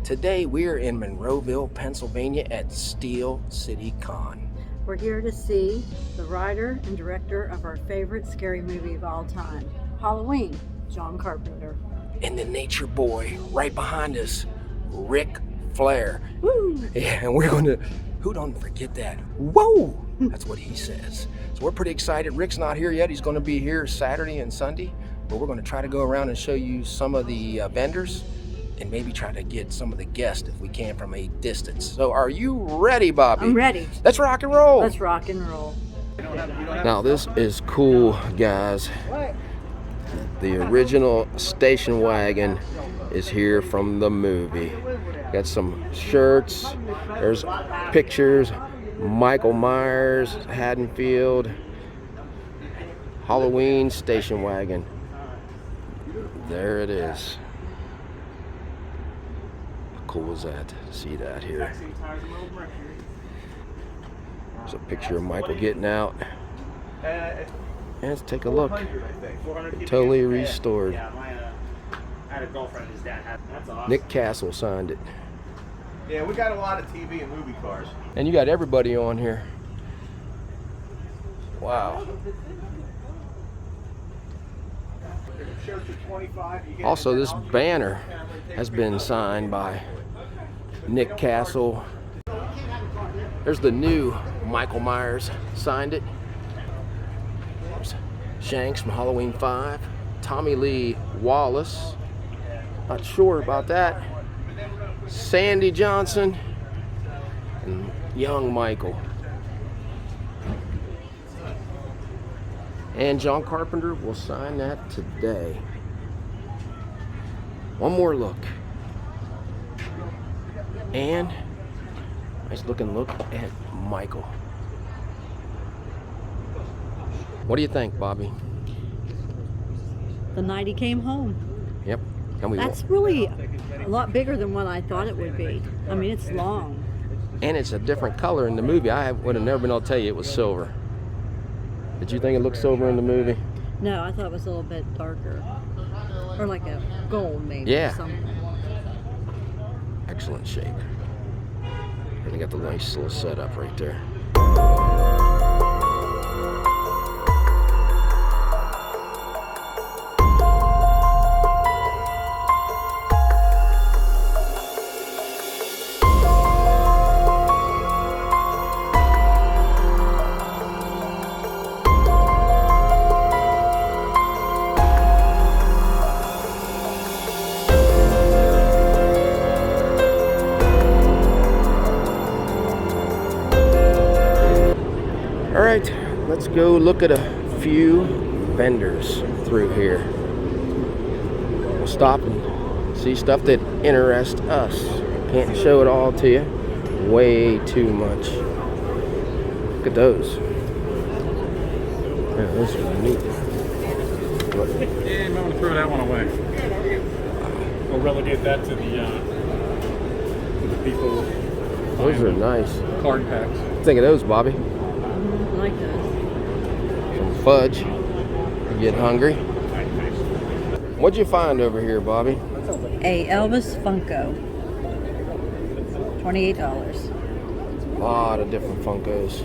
Today we're in Monroeville, Pennsylvania at Steelcitycon. We're here to see the writer and director of our favorite scary movie of all time, Halloween, John Carpenter. And the nature boy right behind us, Rick Flair. Woo! Yeah, and we're gonna, who don't forget that? Whoa! That's what he says. So we're pretty excited. Rick's not here yet. He's gonna be here Saturday and Sunday, but we're gonna try to go around and show you some of the vendors and maybe try to get some of the guests if we can from a distance. So are you ready, Bobby? I'm ready. Let's rock and roll. Let's rock and roll. Now this is cool, guys. The original station wagon is here from the movie. Got some shirts, there's pictures, Michael Myers, Haddonfield, Halloween station wagon. There it is. How cool is that to see that here? There's a picture of Michael getting out. And let's take a look. Totally restored. I had a girlfriend his dad had. That's awesome. Nick Castle signed it. Yeah, we got a lot of TV and movie cars. And you got everybody on here. Wow. Also, this banner has been signed by Nick Castle. There's the new Michael Myers, signed it. There's Shanks from Halloween 5. Tommy Lee Wallace. Not sure about that. Sandy Johnson and young Michael. And John Carpenter will sign that today. One more look. And nice looking look at Michael. What do you think, Bobby? The night he came home. Yep. That's really a lot bigger than what I thought it would be. I mean, it's long. And it's a different color in the movie. I would have never been able to tell you it was silver. Did you think it looked silver in the movie? No, I thought it was a little bit darker. Or like a gold, maybe. Yeah. Or something. Excellent shape. And you got the nice little setup right there. All right, let's go look at a few vendors through here. We'll stop and see stuff that interests us. Can't show it all to you. Way too much. Look at those. Yeah, those are neat. Yeah, I'm going to throw that one away. We'll relegate that to the people. Those are nice. Card packs. Think of those, Bobby. I like that. Some fudge. You get hungry. What'd you find over here, Bobby? A Elvis Funko. $28. A lot of different Funkos.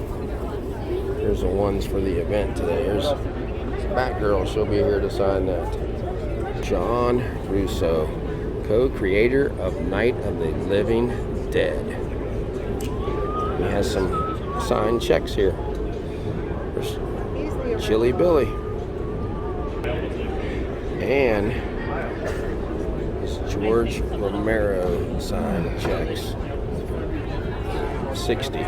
Here's the ones for the event today. Here's Batgirl. She'll be here to sign that. John Russo, co-creator of Night of the Living Dead. He has some signed checks here. There's Chili Billy. And this George Romero signed checks. 60.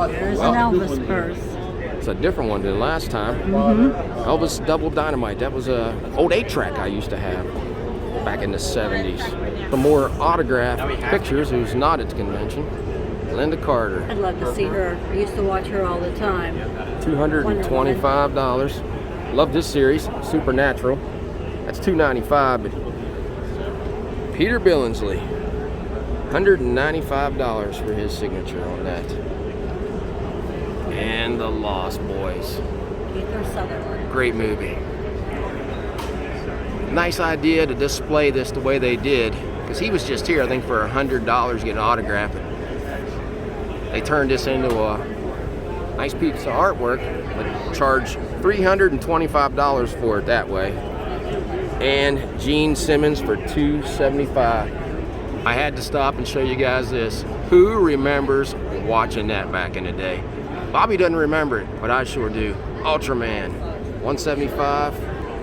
There's an Elvis purse. It's a different one than last time. Elvis Double Dynamite. That was a old 8-track I used to have back in the 70s. Some more autographed pictures. Who's not at the convention? Linda Carter. I'd love to see her. I used to watch her all the time. $225. Love this series, Supernatural. That's $295. But Peter Billingsley, $195 for his signature on that. And The Lost Boys. Kiefer Sutherland. Great movie. nice idea to display this the way they did, because he was just here, I think, for $100 getting an autograph. They turned this into a nice piece of artwork, but charged $325 for it that way. And Gene Simmons for $275. I had to stop and show you guys this. Who remembers watching that back in the day? Bobby doesn't remember it, but I sure do. Ultraman, $175.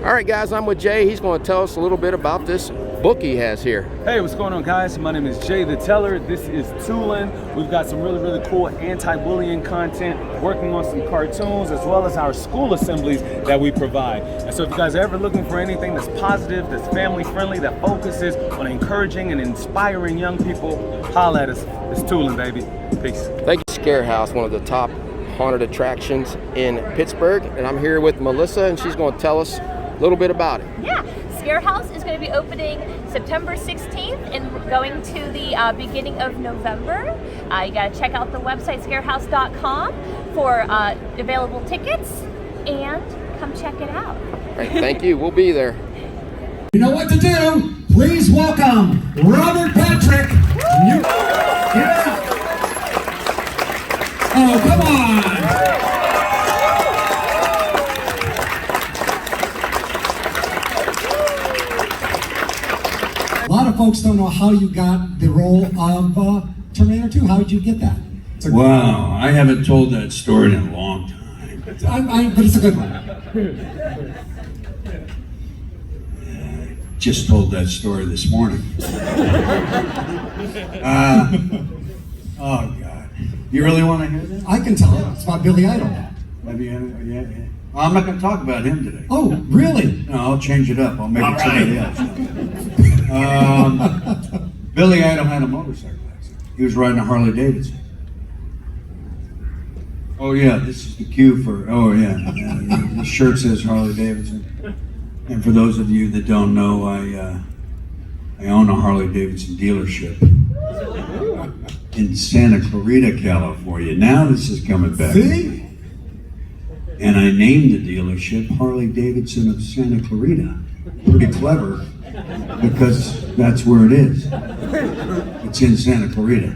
All right, guys, I'm with Jay. He's going to tell us a little bit about this book he has here. Hey, what's going on, guys? My name is Jay the Teller. This is Tulin. We've got some really, really cool anti-bullying content, working on some cartoons, as well as our school assemblies that we provide. And so if you guys are ever looking for anything that's positive, that's family-friendly, that focuses on encouraging and inspiring young people, holla at us. It's Tulin, baby. Peace. Thank you, Scare House, one of the top haunted attractions in Pittsburgh. And I'm here with Melissa, and she's going to tell us a little bit about it. Yeah, Scare House is going to be opening September 16th and going to the beginning of November. You got to check out the website scarehouse.com for available tickets and come check it out. All right, thank you. We'll be there. You know what to do. Please welcome Robert Patrick. Yeah. Oh, come on. A lot of folks don't know how you got the role of Terminator 2. How did you get that? Wow, I haven't told that story in a long time. But it's a good one. Just told that story this morning. Oh God, you really want to hear that? I can tell it. It's about Billy Idol. Have you? Yeah. Well, I'm not going to talk about him today. Oh, really? No, I'll change it up. I'll make All it somebody else. Billy Idol had a motorcycle accident. He was riding a Harley Davidson. Oh yeah, this is the cue for. Oh yeah, the shirt says Harley Davidson. And for those of you that don't know, I own a Harley Davidson dealership in Santa Clarita, California. Now this is coming back. See? And I named the dealership Harley Davidson of Santa Clarita. Pretty clever, because that's where it is. It's in Santa Clarita.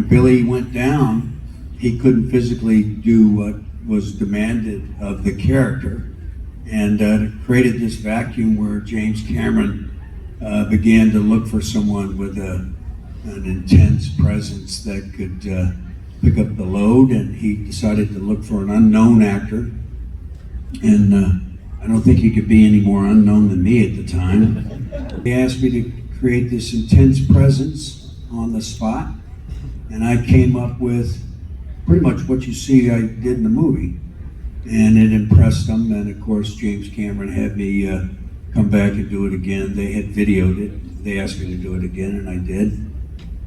Billy went down. He couldn't physically do what was demanded of the character, and created this vacuum where James Cameron began to look for someone with an intense presence that could pick up the load, and he decided to look for an unknown actor. And I don't think he could be any more unknown than me at the time. He asked me to create this intense presence on the spot, and I came up with pretty much what you see I did in the movie. And it impressed them, and of course James Cameron had me come back and do it again. They had videoed it. They asked me to do it again, and I did.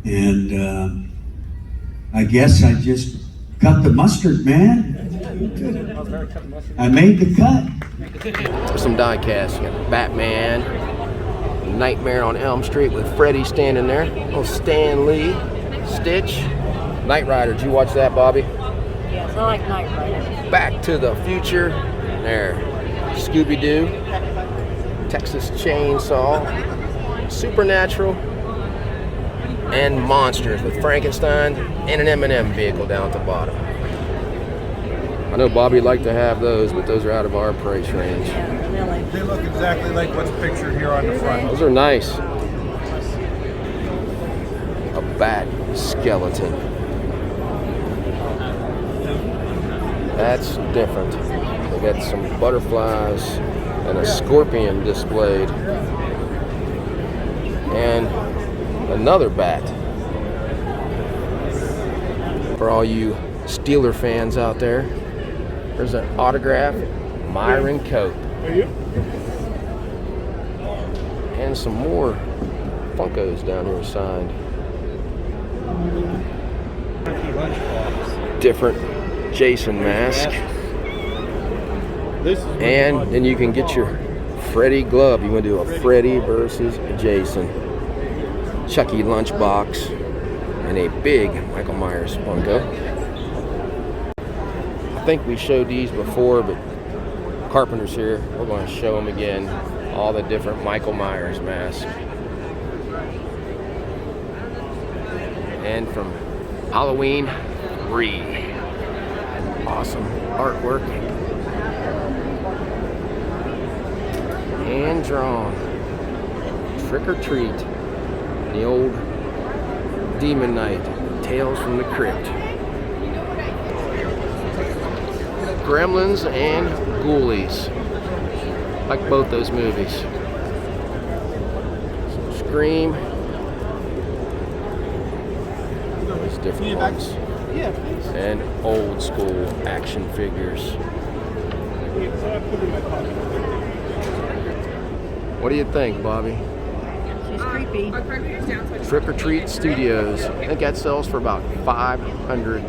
And I guess I just cut the mustard, man. I made the cut. Some die casts. You got Batman, Nightmare on Elm Street with Freddy standing there. Oh, Stan Lee, Stitch, Knight Rider. Did you watch that, Bobby? Yes, I like Knight Rider. Back to the Future. There. Scooby-Doo, Texas Chainsaw, Supernatural, and Monsters with Frankenstein and an M&M vehicle down at the bottom. I know Bobby would like to have those, but those are out of our price range. Yeah, really. They look exactly like what's pictured here on the front. Those are nice. A bat skeleton. That's different. They got some butterflies and a scorpion displayed. And another bat. For all you Steeler fans out there, there's an autograph Myron Cope. And some more Funkos down here signed. Different Jason mask. And then you can get your Freddy glove. You want to do a Freddy versus Jason. Chucky lunchbox. And a big Michael Myers Funko. I think we showed these before, but Carpenter's here. We're going to show them again. all the different Michael Myers masks. And from Halloween 3. Awesome artwork. Hand drawn. Trick or Treat. The old Demon Knight. Tales from the Crypt. Gremlins and Ghoulies. Like both those movies. Scream. These different ones. And old school action figures. What do you think, Bobby? She's creepy. Trick or Treat Studios. I think that sells for about $500.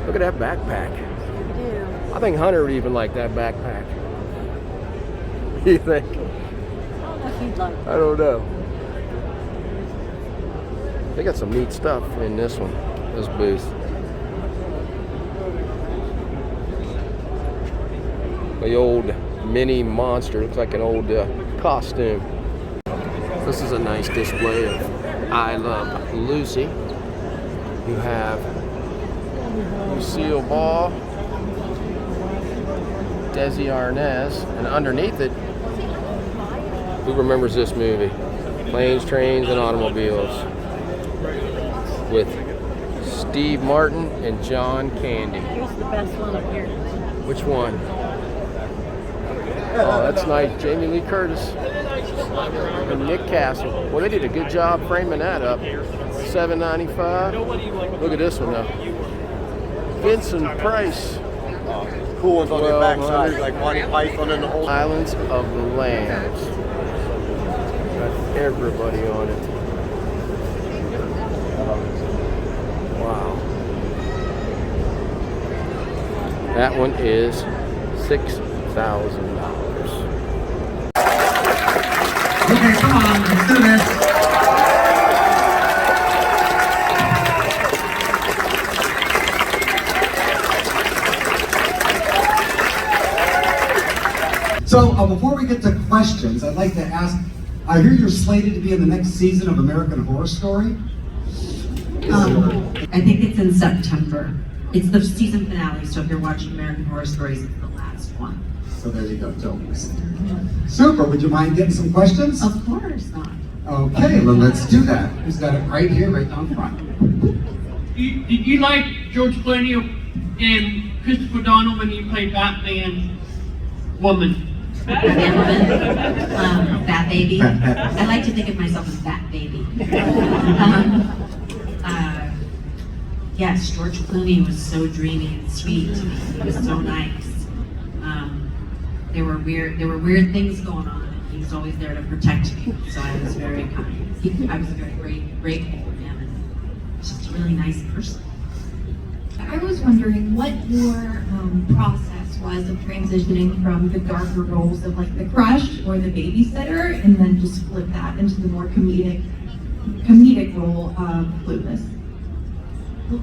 Look at that backpack. Yeah. I think Hunter would even like that backpack. What do you think? I don't know if you'd like I don't know. They got some neat stuff in this one, this booth. The old mini monster, looks like an old costume. This is a nice display of I Love Lucy. You have Lucille Ball, Desi Arnaz, and underneath it, who remembers this movie? Planes, Trains, and Automobiles with Steve Martin and John Candy. Here's the best one up here. Which one? Oh, that's nice. Jamie Lee Curtis and Nick Castle. Well, they did a good job framing that up. $7.95. Look at this one now. Vincent Price. Cool ones on the back side, $1,200. like Monty Python and the whole. Islands of the Lambs. Got everybody on it. Wow. That one is $6,000. Okay, come on, let's do this. So before we get to questions, I'd like to ask, I hear you're slated to be in the next season of American Horror Story. I think it's in September. It's the season finale, so if you're watching American Horror Stories, it's the last one. So there you go, Joe. Super, would you mind getting some questions? Of course not. Okay, well, let's do that. Who's got it right here, right down front? Did you like George Clooney and Christopher Donald when you played Batman Woman? Batman Woman, Bat Baby. I like to think of myself as Bat Baby. Yes, George Clooney was so dreamy and sweet to me. He was so nice. There were weird things going on, and he was always there to protect me. So I was very kind. I was very grateful for him, and just a really nice person. I was wondering what your process was of transitioning from the darker roles of like the crush or the babysitter, and then just flip that into the more comedic role of Clueless. Well,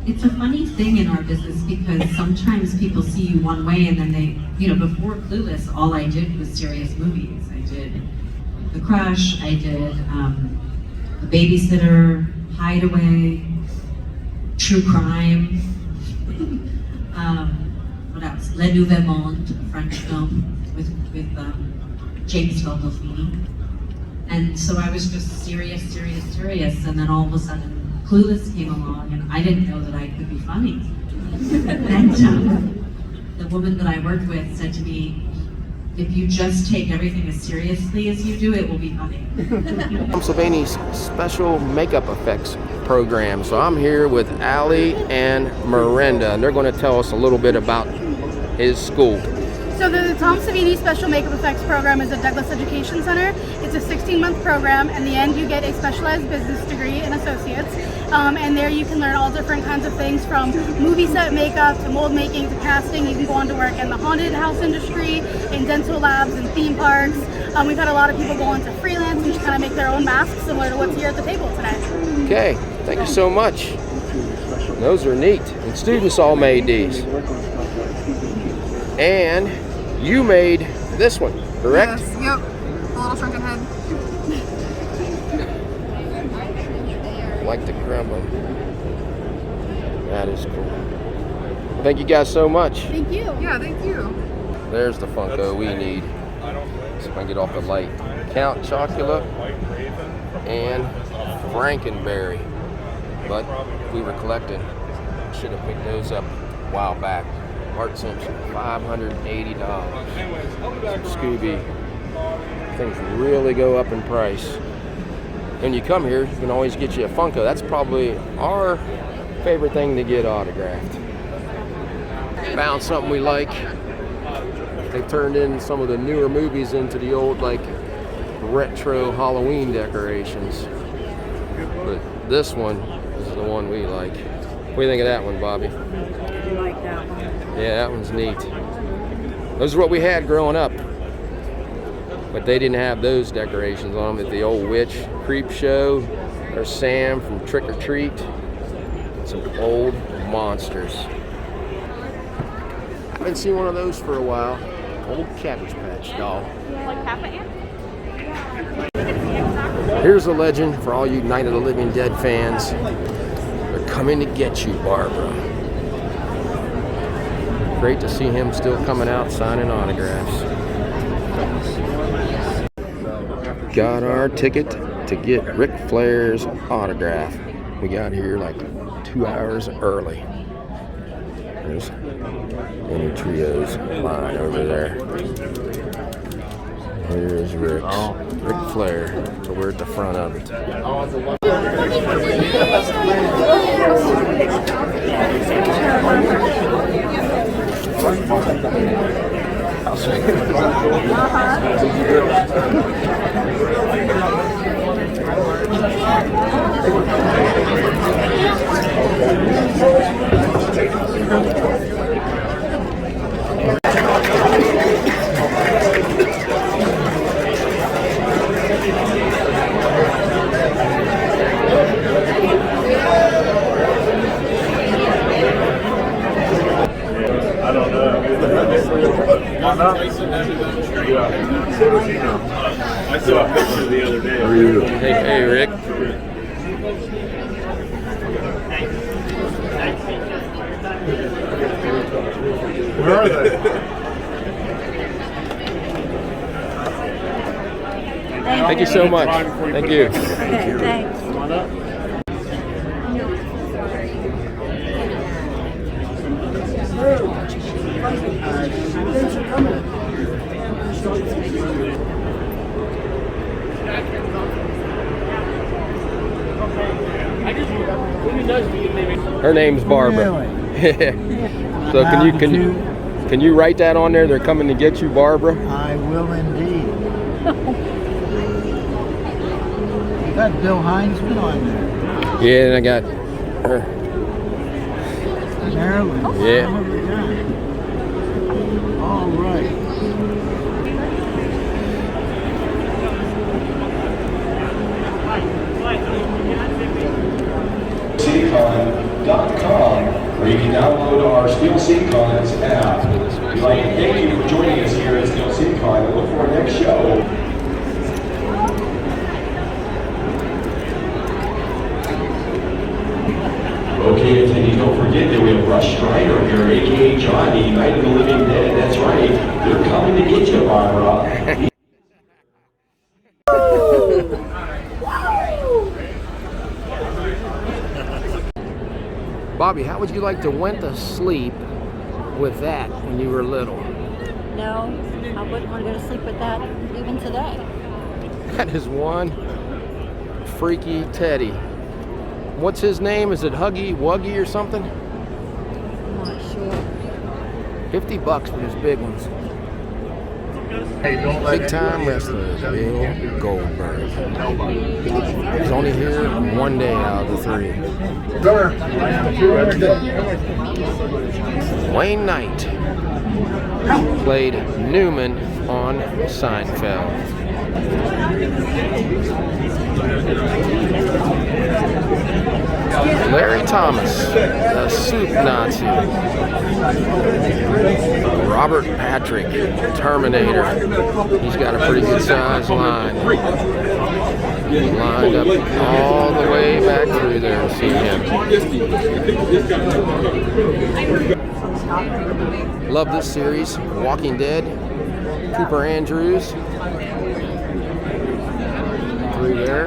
it's a funny thing in our business because sometimes people see you one way and then they, before Clueless, all I did was serious movies. I did The Crush, I did The Babysitter, Hideaway, True Crime, what else? Le Nouveau Monde, a French film with James Gandolfini. And so I was just serious, and then all of a sudden Clueless came along, and I didn't know that I could be funny. And the woman that I worked with said to me, if you just take everything as seriously as you do, it will be funny. Pennsylvania's special makeup effects program. So I'm here with Allie and Miranda, and they're going to tell us a little bit about his school. So the Tom Savini Special Makeup Effects Program is a Douglas Education Center. It's a 16-month program. In the end, you get a specialized business degree in associates. And there you can learn all different kinds of things from movie set makeup to mold making to casting. You can go on to work in the haunted house industry, in dental labs and theme parks. We've had a lot of people go into freelance and just kind of make their own masks similar to what's here at the table today. Okay, thank you so much. Those are neat. And students all made these. And You made this one, correct? Yes, yep. The little shrunken head. Like the gremlin. That is cool. Thank you guys so much. Thank you. Yeah, thank you. There's the Funko we need. See if I can get off the light. Count Chocula and Frankenberry. But we were collecting. Should have picked those up a while back. Art Simpson, $580. Some Scooby. Things really go up in price. When you come here, you can always get you a Funko. That's probably our favorite thing to get autographed. Found something we like. They turned in some of the newer movies into the old, like, retro Halloween decorations. But this one is the one we like. What do you think of that one, Bobby? I like that one. Yeah, that one's neat. Those are what we had growing up. But they didn't have those decorations on them at the old witch creep show. There's Sam from Trick or Treat. Some old monsters. Haven't seen one of those for a while. Old Cabbage Patch doll. Here's a legend for all you Night of the Living Dead fans. They're coming to get you, Barbara. Great to see him still coming out signing autographs. Got our ticket to get Ric Flair's autograph. We got here like 2 hours early. There's any Trio's line over there. Here's Ric Flair. So we're at the front of it. I saw a picture the other day. Hey, Rick. Where are they? Thank you so much. Thank you. Okay, thanks. Come on up. Her name's Barbara. So can you write that on there? They're coming to get you, Barbara. I will indeed. You got Bill Heinzman on there. Yeah, and I got her. Marilyn. Yeah. All right. Steelcitycon.com, where you can download our Steelcitycon's app. We'd like to thank you for joining us here at Steelcitycon and look for our next show. Okay, attendees, don't forget that we have Rush Strider here, aka Johnny, Night of the Living Dead. That's right. They're coming to get you, Barbara. Bobby, how would you like to went to sleep with that when you were little? No, I wouldn't want to go to sleep with that even today. That is one freaky teddy. What's his name? Is it Huggy Wuggy or something? I'm not sure. $50 for these big ones. Big time wrestler, Bill Goldberg. He's only here one day out of the 3. Wayne Knight played Newman on Seinfeld. Larry Thomas, the Soup Nazi. Robert Patrick, Terminator. He's got a pretty good size line. Lined up all the way back through there to see him. Love this series, Walking Dead. Cooper Andrews through there.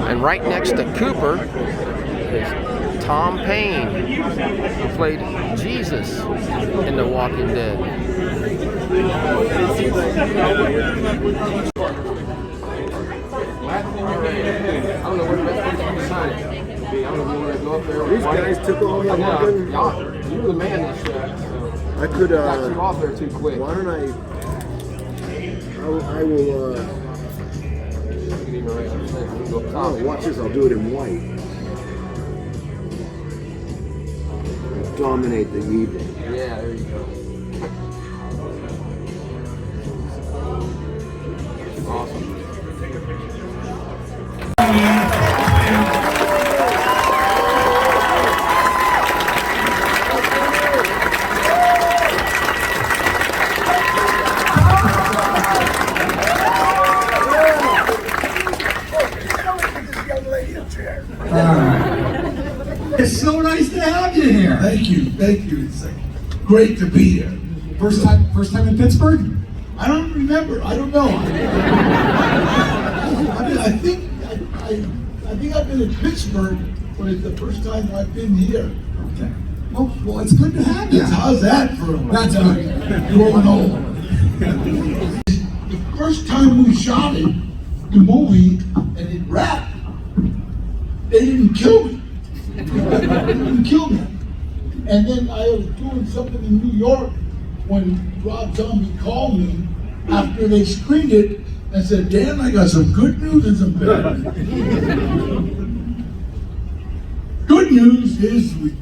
And right next to Cooper is Tom Payne, who played Jesus in The Walking Dead. I don't know where the best place to sign it. I don't know if you want to go up there. These guys took all my walking. You're the man this shot. So I could got you off there too quick. Why don't I will oh, watch this, I'll do it in white. Dominate the evening. Yeah, there you go. Awesome. It's so nice to have you here. Thank you. It's great to be here. First time in Pittsburgh? I don't remember. I don't know. I think I've been in Pittsburgh, but it's the first time I've been here. Okay. Well, it's good to have you. How's that for that's good. Growing old. The first time we shot it, the movie, and it wrapped, they didn't kill me. They didn't kill me. And then I was doing something in New York when Rob Zombie called me after they screened it and said, Dan, I got some good news and some bad news. Good news is we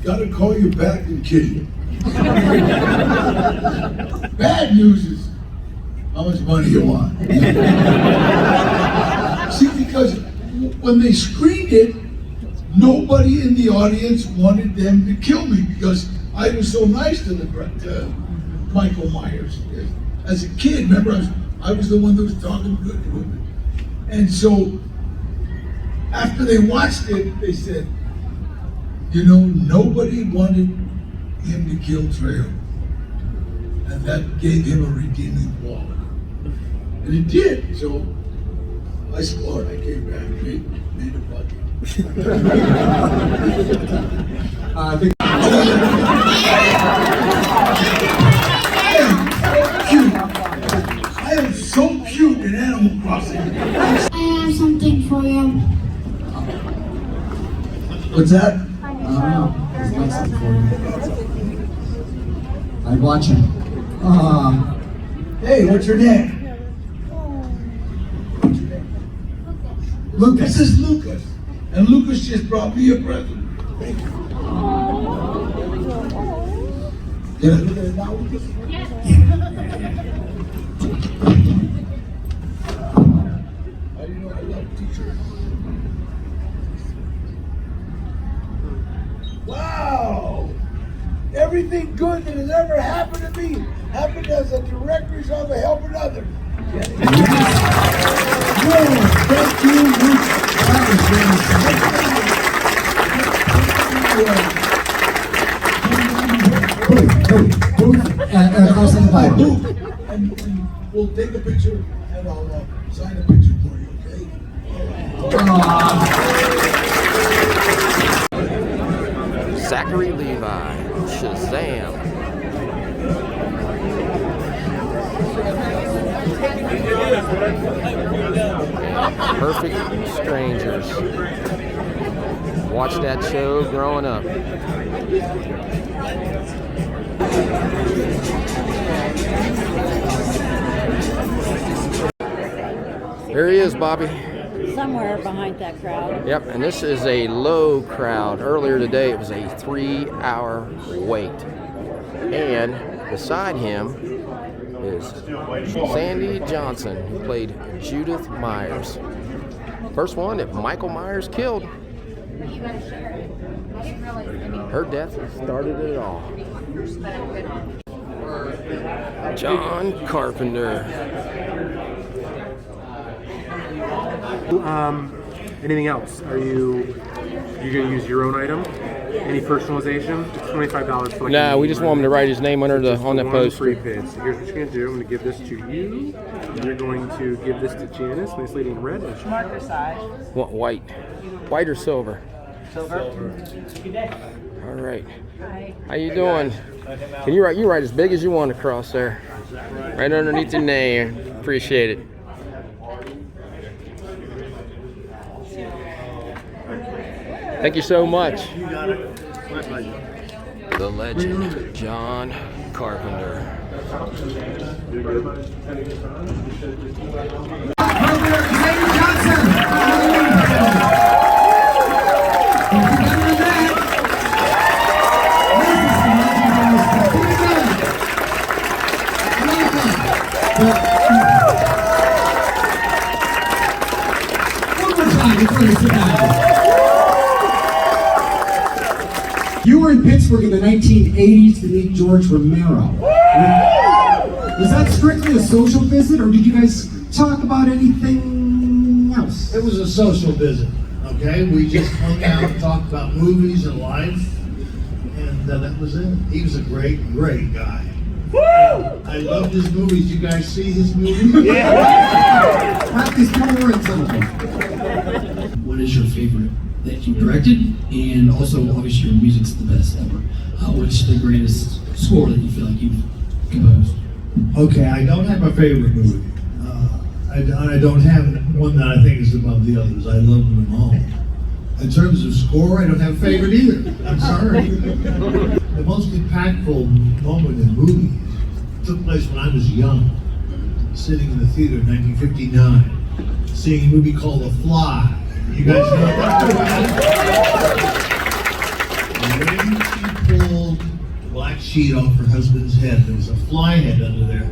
gotta call you back and kill you. Bad news is how much money you want. See, because when they screened it, nobody in the audience wanted them to kill me because I was so nice to Michael Myers. As a kid, remember, I was the one that was talking good to him. And so, after they watched it, they said, you know, nobody wanted him to kill Trejo. And that gave him a redeeming quality. And it did, so I scored. I came back, made a bucket. I think I am so cute in Animal Crossing. I have something for you. What's that? I don't know. He's got something for you. I'm watching. Hey, what's your name? Lucas. This is Lucas. And Lucas just brought me a present. Thank you. Can I look at it now, Lucas? Yeah. I didn't know I love t-shirts. Wow! Everything good that has ever happened to me happened as a direct result of helping others. Yes. Thank you, Lucas. That was across the Bible. And we'll take a picture and I'll sign a picture for you, okay? Zachary Levi, Shazam. Perfect Strangers. Watched that show growing up. Here he is, Bobby. somewhere behind that crowd. Yep, and this is a low crowd. Earlier today, it was a 3-hour wait. And beside him is Sandy Johnson, who played Judith Myers. First one that Michael Myers killed. Her death started it all. John Carpenter. Anything else? Are you going to use your own item? Any personalization? It's $25 for like Nah, we just want him to write his name under the on the one poster. free bid. So here's what you're going to do. I'm going to give this to you. And you're going to give this to Janice, nice lady in red. Marker size. Want white. White or silver? Silver. All right. How you doing? Can you write as big as you want across there? Right underneath your name. Appreciate it. Thank you so much. You got it. My pleasure. The legend, John Carpenter. You were in Pittsburgh in the 1980s to meet George Romero. Was that strictly a social visit, or did you guys talk about anything else? It was a social visit, okay? We just hung out and talked about movies and life, and that was it. He was a great, great guy. I loved his movies. You guys see his movies? Yeah! Practice more in some of them. What is your favorite that you directed? And also, obviously, your music's the best ever. What's the greatest score that you feel like you've composed? Okay, I don't have a favorite movie. I don't have one that I think is above the others. I love them all. In terms of score, I don't have a favorite either. I'm sorry. The most impactful moment in movies took place when I was young, sitting in the theater in 1959, seeing a movie called The Fly. You guys know that? When she pulled the black sheet off her husband's head, there was a fly head under there.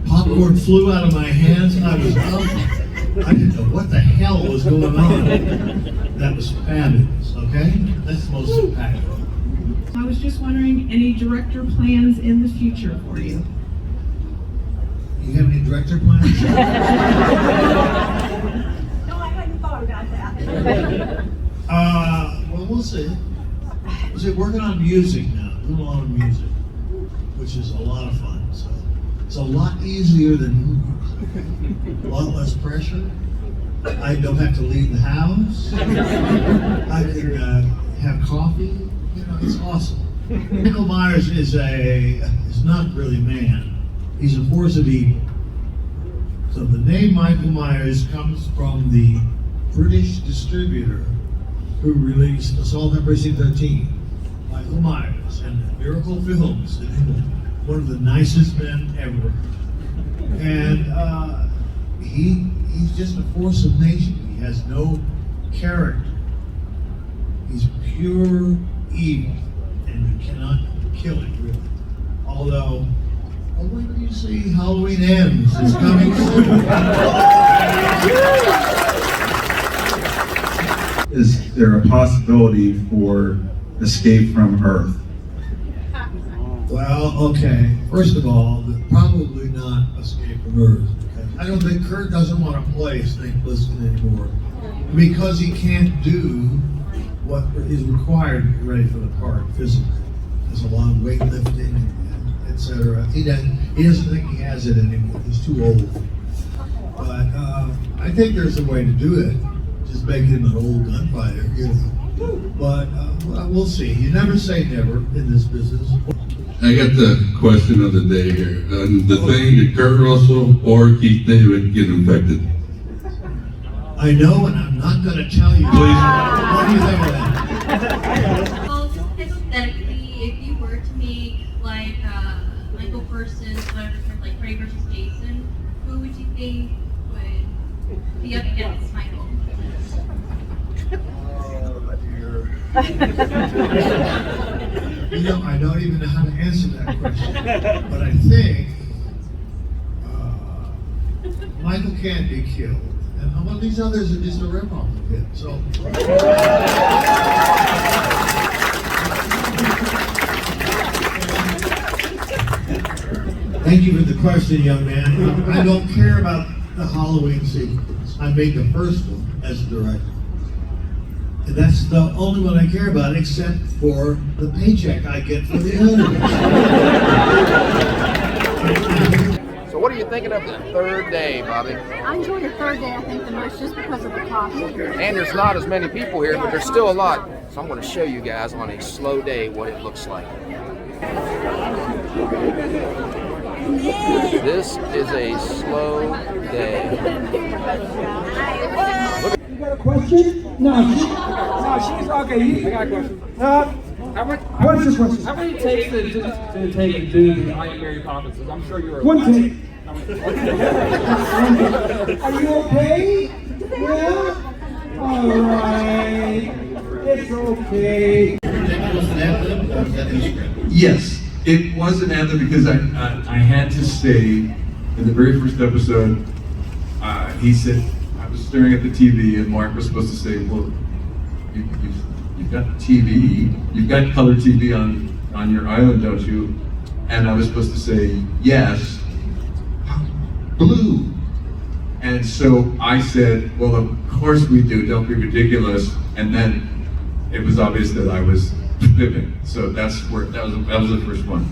Popcorn flew out of my hands. I was up. I didn't know what the hell was going on. That was fabulous, okay? That's the most impactful. I was just wondering, any director plans in the future for you? You have any director plans? Well, we'll see. Working on music now, doing a lot of music, which is a lot of fun. So it's a lot easier than movies. A lot less pressure. I don't have to leave the house. I can have coffee. You know, it's awesome. Michael Myers is not really man. He's a force of evil. So the name Michael Myers comes from the British distributor who released Assault on Precinct 13, Michael Myers, and Miracle Films in England. One of the nicest men ever. And he's just a force of nature. He has no character. He's pure evil, and you cannot kill him, really. Although, wait till you see Halloween Ends is coming soon. Is there a possibility for escape from Earth? Well, okay. First of all, probably not Escape from Earth. Okay? I don't think Kurt doesn't want to play Snake Plissken anymore because he can't do what is required to get ready for the part physically. There's a lot of weightlifting, etc. He doesn't think he has it anymore. He's too old. But I think there's a way to do it. Just make him an old gunfighter, you know. But we'll see. You never say never in this business. I got the question of the day here. The thing, did Kurt Russell or Keith David get infected? I know, and I'm not going to tell you. Please. What do you think of that? Well, hypothetically, if you were to make like Michael versus whatever, like Freddy versus Jason, who would you think would be up against Michael? You know, I don't even know how to answer that question, but I think Michael can't be killed, and how about these others are just a ripoff of him? So. Thank you for the question, young man. I don't care about the Halloween sequence. I made the first one as a director. And that's the only one I care about, except for the paycheck I get for the others. So what are you thinking of the third day, Bobby? I enjoy the third day, I think, the most just because of the costume. And there's not as many people here, but there's still a lot. So I'm going to show you guys on a slow day what it looks like. This is a slow day. You got a question? No, she's okay. I got a question. What's your question? How many takes did it take to do the I Am Mary Poppins? I'm sure you were. One take. Are you okay? Yeah? All right. It's okay. Yes, it was an anthem because I had to say in the very first episode, he said, I was staring at the TV and Mark was supposed to say, well, you've got TV, you've got color TV on your island, don't you? And I was supposed to say, yes, blue. And so I said, well, of course we do, don't be ridiculous. And then it was obvious that I was fibbing. So that was the first one.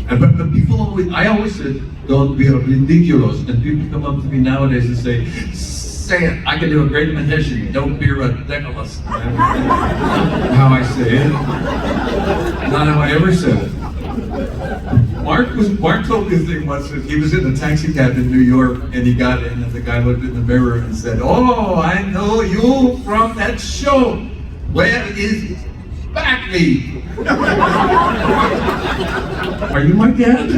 And but people I always said, don't be ridiculous. And people come up to me nowadays and say it. I can do a great imitation. Don't be ridiculous. How I say it. Not how I ever said it. Mark told me a thing once that he was in a taxi cab in New York and he got in and the guy looked in the mirror and said, oh, I know you from that show. Where is Backme? Are you my dad?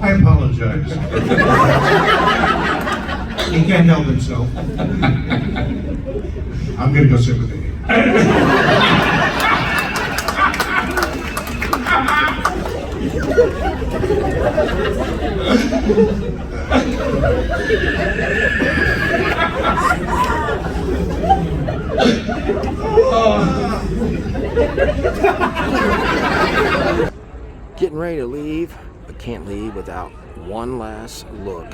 I apologize. He can't help himself. I'm gonna go sit with him. Getting ready to leave, but can't leave without one last look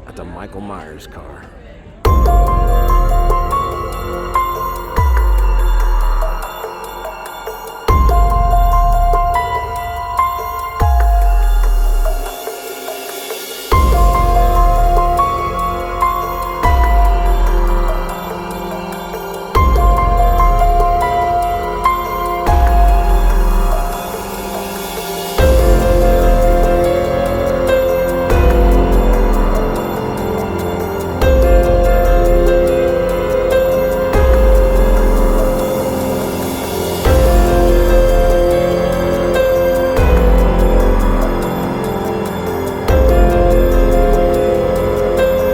at the Michael Myers car.